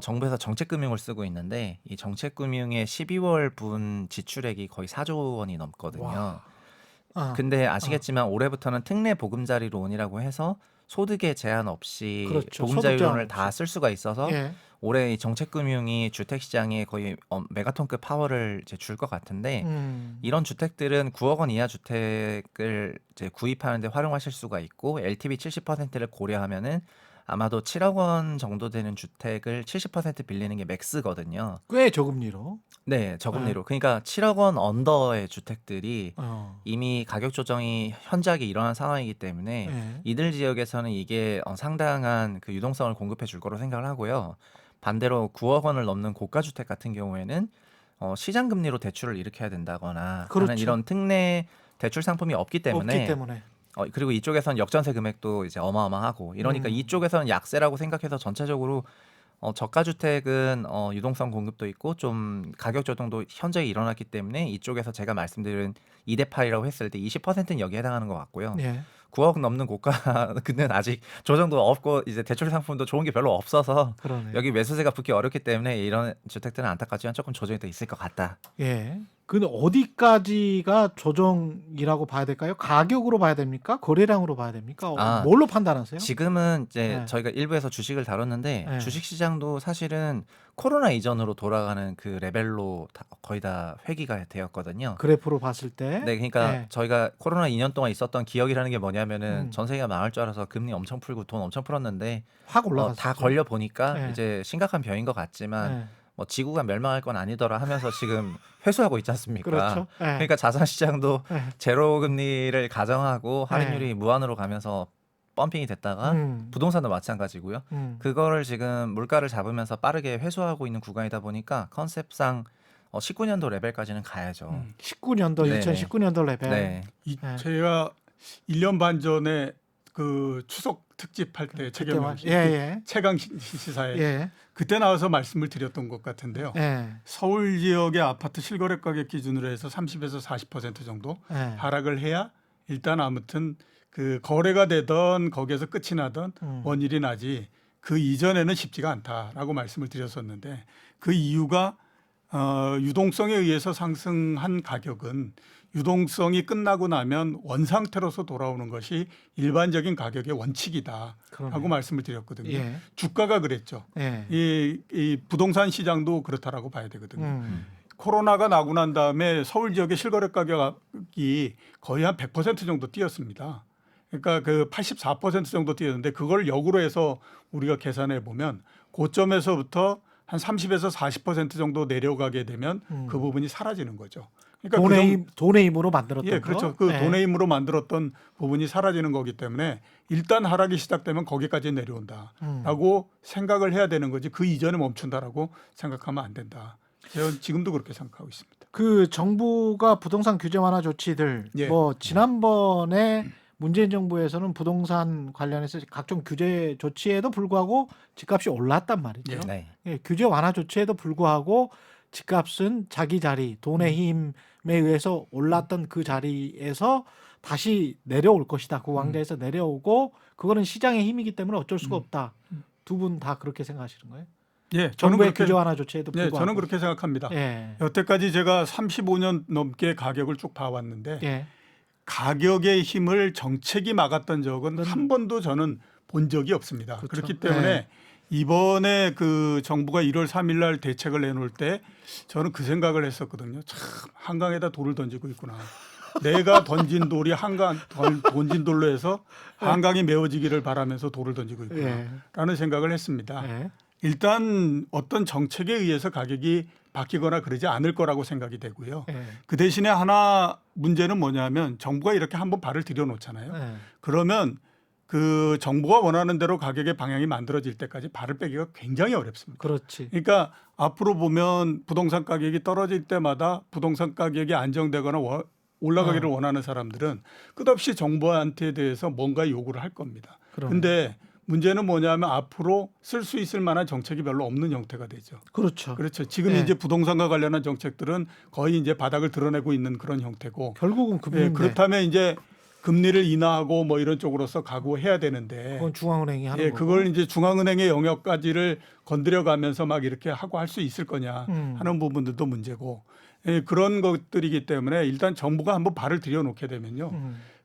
정부에서 정책금융을 쓰고 있는데 이 정책금융의 12월 분 지출액이 거의 4조 원이 넘거든요. 와. 아, 근데 아시겠지만 올해부터는 특례 보금자리론이라고 해서 소득에 제한 없이 그렇죠. 보금자리론을 소득 제한 다 쓸 수가 있어서 예. 올해 이 정책금융이 주택시장에 거의 메가톤급 파워를 이제 줄 것 같은데 이런 주택들은 9억 원 이하 주택을 이제 구입하는데 활용하실 수가 있고 LTV 70%를 고려하면은 아마도 7억 원 정도 되는 주택을 70% 빌리는 게 맥스거든요. 꽤 저금리로. 네, 저금리로. 그러니까 7억 원 언더의 주택들이 어. 이미 가격 조정이 현저하게 일어난 상황이기 때문에 예. 이들 지역에서는 이게 상당한 그 유동성을 공급해 줄 거로 생각을 하고요. 반대로 9억 원을 넘는 고가 주택 같은 경우에는 시장 금리로 대출을 일으켜야 된다거나 그렇죠. 하는 이런 특례 대출 상품이 없기 때문에 그리고 이쪽에서는 역전세 금액도 이제 어마어마하고 이러니까 이쪽에서는 약세라고 생각해서 전체적으로 저가 주택은 유동성 공급도 있고 좀 가격 조정도 현저히 일어났기 때문에 이쪽에서 제가 말씀드린 2대 8이라고 했을 때 20%는 여기에 해당하는 것 같고요. 예. 9억 넘는 고가는 아직 조정도 없고 이제 대출 상품도 좋은 게 별로 없어서 그러네. 여기 매수세가 붙기 어렵기 때문에 이런 주택들은 안타깝지만 조금 조정이 더 있을 것 같다. 예. 근데 어디까지가 조정이라고 봐야 될까요? 가격으로 봐야 됩니까? 거래량으로 봐야 됩니까? 뭘로 판단하세요? 지금은 이제 네. 저희가 일부에서 주식을 다뤘는데 네. 주식 시장도 사실은 코로나 이전으로 돌아가는 그 레벨로 거의 다 회귀가 되었거든요. 그래프로 봤을 때. 네, 그러니까 네. 저희가 코로나 2년 동안 있었던 기억이라는 게 뭐냐면은 음. 전 세계가 망할 줄 알아서 금리 엄청 풀고 돈 엄청 풀었는데 확 올라갔어요. 다 걸려 보니까 네. 이제 심각한 병인 것 같지만 네. 뭐 지구가 멸망할 건 아니더라 하면서 지금 회수하고 있지 않습니까? 그렇죠. 네. 그러니까 자산 시장도 네. 제로 금리를 가정하고 할인율이 네. 무한으로 가면서 펌핑이 됐다가 부동산도 마찬가지고요. 그거를 지금 물가를 잡으면서 빠르게 회수하고 있는 구간이다 보니까 컨셉상 19년도 레벨까지는 가야죠. 19년도 네네. 2019년도 레벨. 네. 네. 제가 1년 반 전에 그 추석 특집할 때 최경영 씨 예. 최강 시사에 예. 그때 나와서 말씀을 드렸던 것 같은데요. 예. 서울 지역의 아파트 실거래 가격 기준으로 해서 30에서 40% 정도 예. 하락을 해야 일단 아무튼 그 거래가 되던 거기에서 끝이 나던 원일이 나지 그 이전에는 쉽지가 않다라고 말씀을 드렸었는데 그 이유가 유동성에 의해서 상승한 가격은 유동성이 끝나고 나면 원상태로서 돌아오는 것이 일반적인 가격의 원칙이다라고 그러네요. 말씀을 드렸거든요. 예. 주가가 그랬죠. 예. 이 부동산 시장도 그렇다라고 봐야 되거든요. 음. 코로나가 나고 난 다음에 서울 지역의 실거래 가격이 거의 한 100% 정도 뛰었습니다. 그러니까 그 84% 정도 뛰었는데 그걸 역으로 해서 우리가 계산해 보면 고점에서부터 한 30에서 40% 정도 내려가게 되면 그 부분이 사라지는 거죠. 그러니까 돈의 힘으로 만들었던 예, 그렇죠. 거. 그 예. 돈의 힘으로 만들었던 부분이 사라지는 거기 때문에 일단 하락이 시작되면 거기까지 내려온다라고 생각을 해야 되는 거지 그 이전에 멈춘다라고 생각하면 안 된다. 저는 지금도 그렇게 생각하고 있습니다. 그 정부가 부동산 규제 완화 조치들 예. 뭐 지난번에 문재인 정부에서는 부동산 관련해서 각종 규제 조치에도 불구하고 집값이 올랐단 말이죠. 네. 예, 규제 완화 조치에도 불구하고 집값은 자기 자리, 돈의 힘에 의해서 올랐던 그 자리에서 다시 내려올 것이다. 그 왕좌에서 내려오고 그거는 시장의 힘이기 때문에 어쩔 수가 없다. 두 분 다 그렇게 생각하시는 거예요? 예, 저는 정부의 그렇게 규제 완화 조치에도 예, 불구하고. 저는 그렇게 생각합니다. 예. 여태까지 제가 35년 넘게 가격을 쭉 봐왔는데 예. 가격의 힘을 정책이 막았던 적은 한 번도 저는 본 적이 없습니다. 그렇죠. 그렇기 때문에 네. 이번에 그 정부가 1월 3일 날 대책을 내놓을 때 저는 그 생각을 했었거든요. 참 한강에다 돌을 던지고 있구나. 내가 던진 돌이 던진 돌로 해서 한강이 메워지기를 바라면서 돌을 던지고 있구나라는 생각을 했습니다. 일단 어떤 정책에 의해서 가격이 바뀌거나 그러지 않을 거라고 생각이 되고요. 그 대신에 하나 문제는 뭐냐면 정부가 이렇게 한번 발을 들여놓잖아요. 그러면 그 정부가 원하는 대로 가격의 방향이 만들어질 때까지 발을 빼기가 굉장히 어렵습니다. 그렇지. 그러니까 앞으로 보면 부동산 가격이 떨어질 때마다 부동산 가격이 안정되거나 올라가기를 원하는 사람들은 끝없이 정부한테 대해서 뭔가 요구를 할 겁니다. 그런데 문제는 뭐냐면 앞으로 쓸 수 있을 만한 정책이 별로 없는 형태가 되죠. 그렇죠. 그렇죠. 지금 이제 부동산과 관련한 정책들은 거의 이제 바닥을 드러내고 있는 그런 형태고 결국은 금리인데. 그렇다면 이제 금리를 인하하고 뭐 이런 쪽으로서 각오해야 되는데 그건 중앙은행이 하는 거고. 그걸 이제 중앙은행의 영역까지를 건드려가면서 막 이렇게 하고 할 수 있을 거냐 하는 부분들도 문제고 그런 것들이기 때문에 일단 정부가 한번 발을 들여놓게 되면요.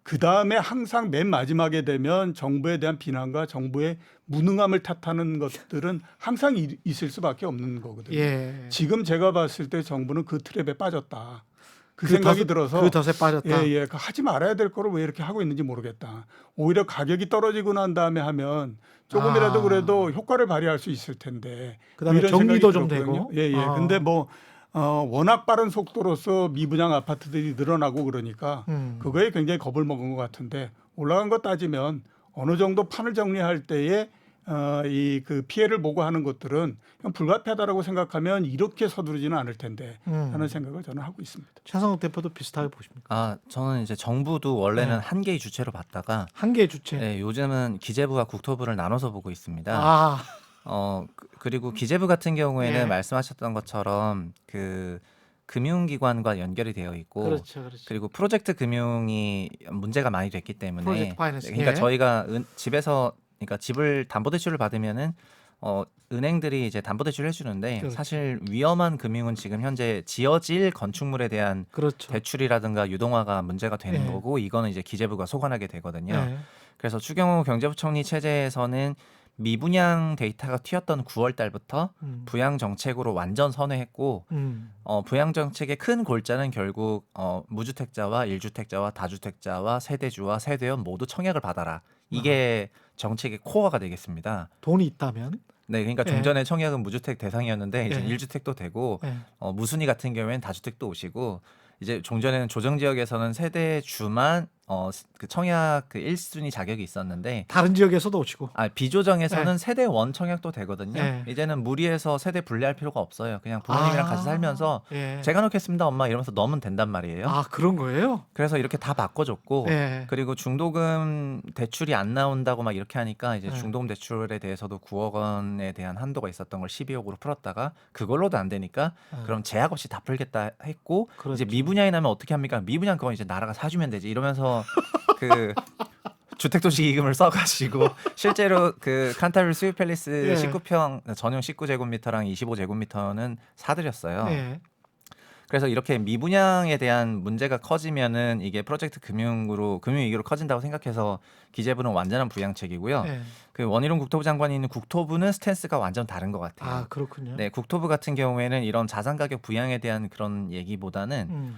그 다음에 항상 맨 마지막에 되면 정부에 대한 비난과 정부의 무능함을 탓하는 것들은 항상 있을 수밖에 없는 거거든요. 지금 제가 봤을 때 정부는 그 트랩에 빠졌다. 그 생각이 들어서 그 덫에 빠졌다. 하지 말아야 될 거를 왜 이렇게 하고 있는지 모르겠다. 오히려 가격이 떨어지고 난 다음에 하면 조금이라도 그래도 효과를 발휘할 수 있을 텐데. 그다음에 이런 정리도 생각이 좀 들었거든요. 되고. 근데 뭐 워낙 빠른 속도로서 미분양 아파트들이 늘어나고 그러니까 그거에 굉장히 겁을 먹은 것 같은데 올라간 거 따지면 어느 정도 판을 정리할 때에 이 그 피해를 보고 하는 것들은 그냥 불가피하다라고 생각하면 이렇게 서두르지는 않을 텐데 하는 생각을 저는 하고 있습니다. 최상욱 대표도 비슷하게 보십니까? 저는 이제 정부도 원래는 한 개의 주체로 봤다가 한 개의 주체. 요즘은 기재부와 국토부를 나눠서 보고 있습니다. 그리고 기재부 같은 경우에는 말씀하셨던 것처럼 그 금융기관과 연결이 되어 있고 그렇죠. 그리고 프로젝트 금융이 문제가 많이 됐기 때문에 프로젝트 파이낸스. 그러니까 저희가 집에서 그러니까 집을 담보대출을 받으면은 은행들이 이제 담보대출을 해주는데 그렇죠. 사실 위험한 금융은 지금 현재 지어질 건축물에 대한 대출이라든가 유동화가 문제가 되는 거고 이거는 이제 기재부가 소관하게 되거든요. 그래서 추경호 경제부총리 체제에서는 미분양 데이터가 튀었던 9월 달부터 부양 정책으로 완전 선회했고 부양 정책의 큰 골자는 결국 무주택자와 1주택자와 다주택자와 세대주와 세대원 모두 청약을 받아라. 이게 정책의 코어가 되겠습니다. 돈이 있다면? 네, 그러니까 종전에 청약은 무주택 대상이었는데 이제 1주택도 되고 무순위 같은 경우에는 다주택도 오시고 이제 종전에는 조정 지역에서는 세대주만 그 청약 그 1순위 자격이 있었는데 다른 지역에서도 오시고. 비조정에서는 세대 원 청약도 되거든요. 이제는 무리해서 세대 분리할 필요가 없어요. 그냥 부모님이랑 같이 살면서 제가 넣겠습니다, 엄마 이러면서 넣으면 된단 말이에요. 그런 거예요? 그래서 이렇게 다 바꿔줬고 그리고 중도금 대출이 안 나온다고 막 이렇게 하니까 이제 중도금 대출에 대해서도 9억 원에 대한 한도가 있었던 걸 12억으로 풀었다가 그걸로도 안 되니까 그럼 제약 없이 다 풀겠다 했고 이제 미분양이 나면 어떻게 합니까? 미분양 그건 이제 나라가 사주면 되지 이러면서 그 주택도시기금을 써가지고 실제로 그 칸타빌 스윗팰리스 19평 전용 19제곱미터랑 25제곱미터는 사드렸어요. 그래서 이렇게 미분양에 대한 문제가 커지면은 이게 프로젝트 금융위기로 커진다고 생각해서 기재부는 완전한 부양책이고요. 그 원희룡 국토부 장관이 있는 국토부는 스탠스가 완전 다른 것 같아요. 그렇군요. 네, 국토부 같은 경우에는 이런 자산 가격 부양에 대한 그런 얘기보다는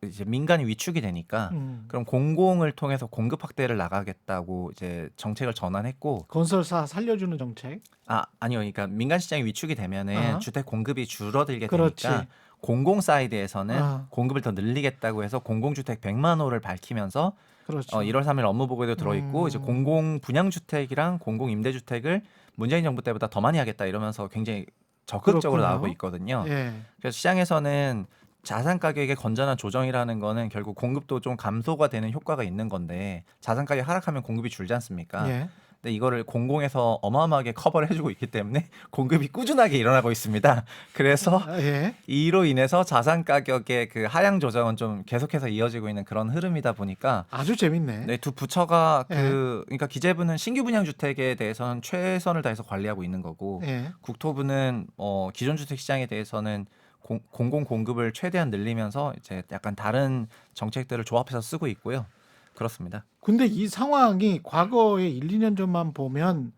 이제 민간이 위축이 되니까 그럼 공공을 통해서 공급 확대를 나가겠다고 이제 정책을 전환했고 건설사 살려주는 정책? 아니요, 그러니까 민간 시장이 위축이 되면은 주택 공급이 줄어들게 되니까. 공공 사이드에서는 공급을 더 늘리겠다고 해서 공공주택 100만 호를 밝히면서 1월 3일 업무 보고에도 들어있고 이제 공공 분양주택이랑 공공 임대주택을 문재인 정부 때보다 더 많이 하겠다 이러면서 굉장히 적극적으로 나오고 있거든요. 그래서 시장에서는 자산 가격의 건전한 조정이라는 거는 결국 공급도 좀 감소가 되는 효과가 있는 건데 자산 가격이 하락하면 공급이 줄지 않습니까? 근데 이거를 공공에서 어마어마하게 커버를 해주고 있기 때문에 공급이 꾸준하게 일어나고 있습니다. 그래서 이로 인해서 자산 가격의 그 하향 조정은 좀 계속해서 이어지고 있는 그런 흐름이다 보니까 아주 재밌네. 네, 두 부처가 그러니까 기재부는 신규 분양 주택에 대해서는 최선을 다해서 관리하고 있는 거고 국토부는 기존 주택 시장에 대해서는 공공 공급을 최대한 늘리면서 이제 약간 다른 정책들을 조합해서 쓰고 있고요. 그렇습니다. 근데 이 상황이 과거에 1, 2년 전만 보면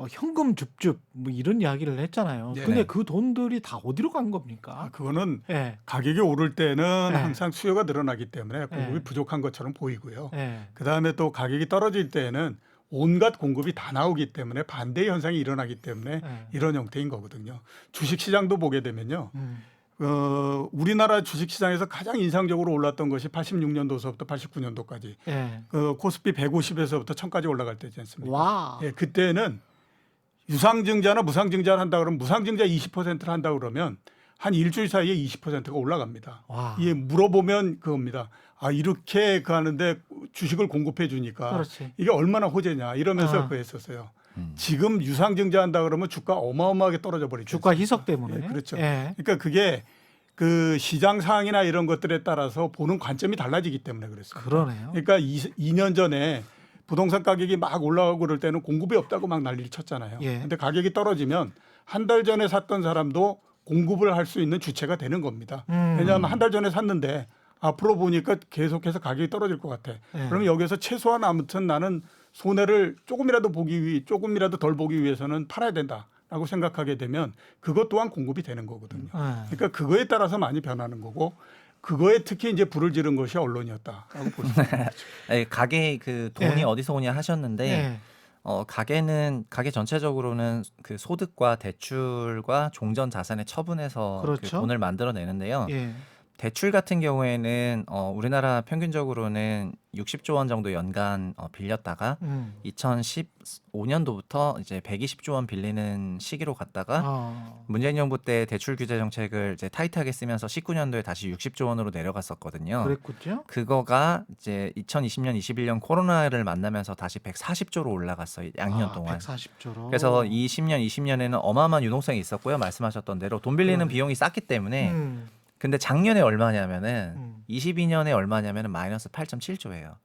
현금 줍줍 뭐 이런 이야기를 했잖아요. 네. 근데 그 돈들이 다 어디로 간 겁니까? 그거는 예. 가격이 오를 때는 네. 항상 수요가 늘어나기 때문에 공급이 네. 부족한 것처럼 보이고요. 예. 그다음에 또 가격이 떨어질 때는 온갖 공급이 다 나오기 때문에 반대 현상이 일어나기 때문에 예. 이런 형태인 거거든요. 주식 시장도 보게 되면요. 음. 우리나라 주식 시장에서 가장 인상적으로 올랐던 것이 86년도서부터 89년도까지 예. 코스피 150에서부터 1000까지 올라갈 때지 않습니까? 와. 예, 그때는 유상증자나 무상증자를 한다 그러면 무상증자 20%를 한다 그러면 한 일주일 사이에 20%가 올라갑니다. 와. 예, 물어보면 그겁니다. 아, 이렇게 그 하는데 주식을 공급해 주니까 그렇지. 이게 얼마나 호재냐 이러면서 그 했었어요. 지금 유상증자 한다 그러면 주가 어마어마하게 떨어져 버리죠. 주가 희석 때문에. 예, 그렇죠. 예. 그러니까 그게 그 시장 상황이나 이런 것들에 따라서 보는 관점이 달라지기 때문에 그랬어요. 그러네요. 그러니까 2년 전에 부동산 가격이 막 올라가고 그럴 때는 공급이 없다고 막 난리를 쳤잖아요. 예. 근데 가격이 떨어지면 한 달 전에 샀던 사람도 공급을 할 수 있는 주체가 되는 겁니다. 왜냐하면 한 달 전에 샀는데 앞으로 보니까 계속해서 가격이 떨어질 것 같아. 예. 그러면 여기서 최소한 아무튼 나는 손해를 조금이라도 덜 보기 위해서는 팔아야 된다라고 생각하게 되면 그것 또한 공급이 되는 거거든요. 예. 그러니까 그거에 따라서 많이 변하는 거고 그거에 특히 이제 불을 지른 것이 언론이었다라고 볼 수 있습니다. 네, 가게 그 돈이 예. 어디서 오냐 하셨는데 예. 가게 전체적으로는 그 소득과 대출과 종전 자산의 처분에서 그 그렇죠. 돈을 만들어내는데요. 예. 대출 같은 경우에는 우리나라 평균적으로는 60조 원 정도 연간 빌렸다가 2015년도부터 이제 120조 원 빌리는 시기로 갔다가 문재인 정부 때 대출 규제 정책을 이제 타이트하게 쓰면서 19년도에 다시 60조 원으로 내려갔었거든요. 그랬군요. 그거가 이제 2020년, 21년 코로나를 만나면서 다시 140조로 올라갔어요. 양년 동안. 140조로. 그래서 20년, 20년에는 어마어마한 유동성이 있었고요. 말씀하셨던 대로 돈 빌리는 그러네. 비용이 쌌기 때문에 음. 근데 작년에 얼마냐면은 음. 22년에 얼마냐면은 마이너스 8.7조예요.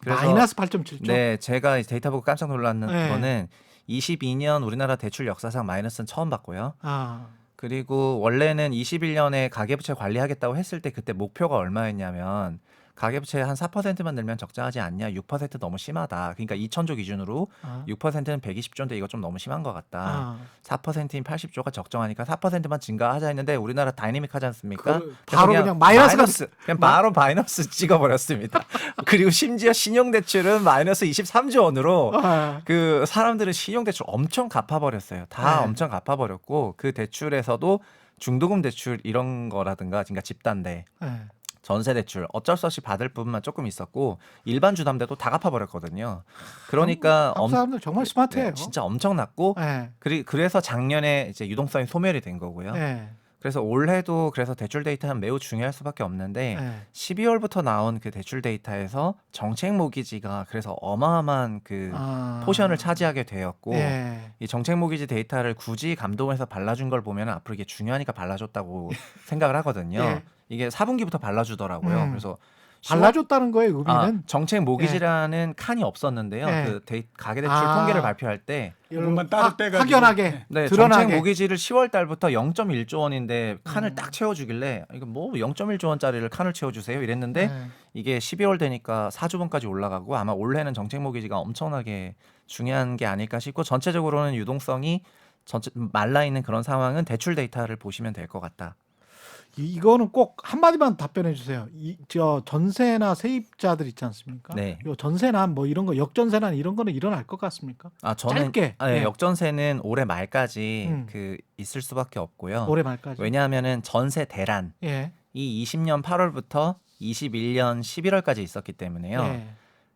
마이너스 8.7조. 네, 제가 데이터 보고 깜짝 놀랐는 네. 거는 22년 우리나라 대출 역사상 마이너스는 처음 봤고요. 아. 그리고 원래는 21년에 가계부채 관리하겠다고 했을 때 그때 목표가 얼마였냐면 가계부채 한 4%만 늘면 적정하지 않냐? 6% 너무 심하다. 그러니까 2,000조 기준으로 아. 6%는 120조인데 이거 좀 너무 심한 것 같다. 아. 4%인 80조가 적정하니까 4%만 증가하자 했는데 우리나라 다이내믹하지 않습니까? 바로 그냥 마이너스가 그냥 바로 마이너스 찍어버렸습니다. 그리고 심지어 신용대출은 마이너스 23조 원으로 아. 그 사람들은 신용대출 엄청 갚아버렸어요. 다 네. 엄청 갚아버렸고 그 대출에서도 중도금 대출 이런 거라든가 그러니까 집단대 예. 전세 대출 어쩔 수 없이 받을 부분만 조금 있었고 일반 주담대도 다 갚아버렸거든요. 그러니까 한국 사람들 정말 스마트해요. 진짜 엄청났고 예. 그래서 작년에 이제 유동성이 소멸이 된 거고요. 예. 그래서 올해도 그래서 대출 데이터는 매우 중요할 수밖에 없는데 예. 12월부터 나온 그 대출 데이터에서 정책 모기지가 그래서 어마어마한 그 아. 포션을 차지하게 되었고 예. 이 정책 모기지 데이터를 굳이 감동해서 발라준 걸 보면 앞으로 이게 중요하니까 발라줬다고 생각을 하거든요. 예. 이게 4분기부터 발라주더라고요. 그래서 발라줬다는 거예요, 의미는. 정책 모기지라는 칸이 없었는데요. 예. 그 가계대출 아. 통계를 발표할 때 그것만 따로 떼가지고. 확연하게 네, 드러나게. 정책 모기지를 10월 달부터 0.1조 원인데 칸을 딱 채워주길래 이거 뭐 0.1조 원짜리를 칸을 채워주세요 이랬는데 예. 이게 12월 되니까 4조분까지 올라가고 아마 올해는 정책 모기지가 엄청나게 중요한 게 아닐까 싶고 전체적으로는 유동성이 말라 있는 그런 상황은 대출 데이터를 보시면 될 것 같다. 이거는 꼭 한마디만 답변해 주세요. 저 전세나 세입자들 있지 않습니까? 네. 요 전세나 뭐 이런 거 역전세나 이런 거는 일어날 것 같습니까? 저는 짧게. 네, 예. 역전세는 올해 말까지 음. 그 있을 수밖에 없고요. 올해 말까지. 왜냐하면은 전세 대란 예. 이 20년 8월부터 21년 11월까지 있었기 때문에요. 예.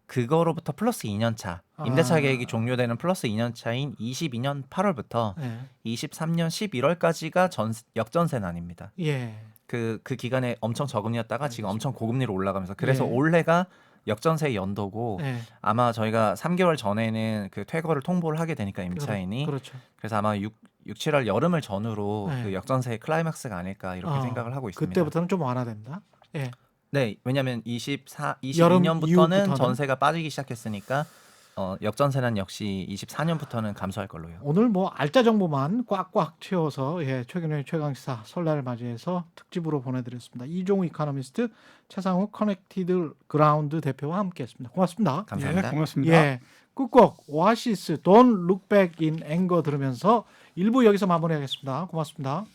그거로부터 플러스 2년 차 임대차 계획이 종료되는 플러스 2년 차인 22년 8월부터 예. 23년 11월까지가 역전세난입니다. 예. 그 기간에 엄청 저금리였다가 지금 엄청 고금리로 올라가면서 그래서 예. 올해가 역전세 연도고 예. 아마 저희가 3개월 전에는 그 퇴거를 통보를 하게 되니까 임차인이 그렇죠. 그래서 아마 6, 7월 여름을 전후로 네. 그 역전세의 클라이막스가 아닐까 이렇게 생각을 하고 있습니다. 그때부터는 좀 완화된다. 예. 네, 왜냐하면 여름 22년부터는 이후부터는? 전세가 빠지기 시작했으니까 역전세는 역시 24년부터는 감소할 걸로요. 오늘 뭐 알짜 정보만 꽉꽉 채워서 최경영의 최강시사 설날을 맞이해서 특집으로 보내드렸습니다. 이종우 이코노미스트, 최상욱 커넥티드 그라운드 대표와 함께했습니다. 고맙습니다. 감사합니다. 예, 고맙습니다. 예, 끝곡 오아시스 Don't Look Back in Anger 들으면서 1부 여기서 마무리하겠습니다. 고맙습니다.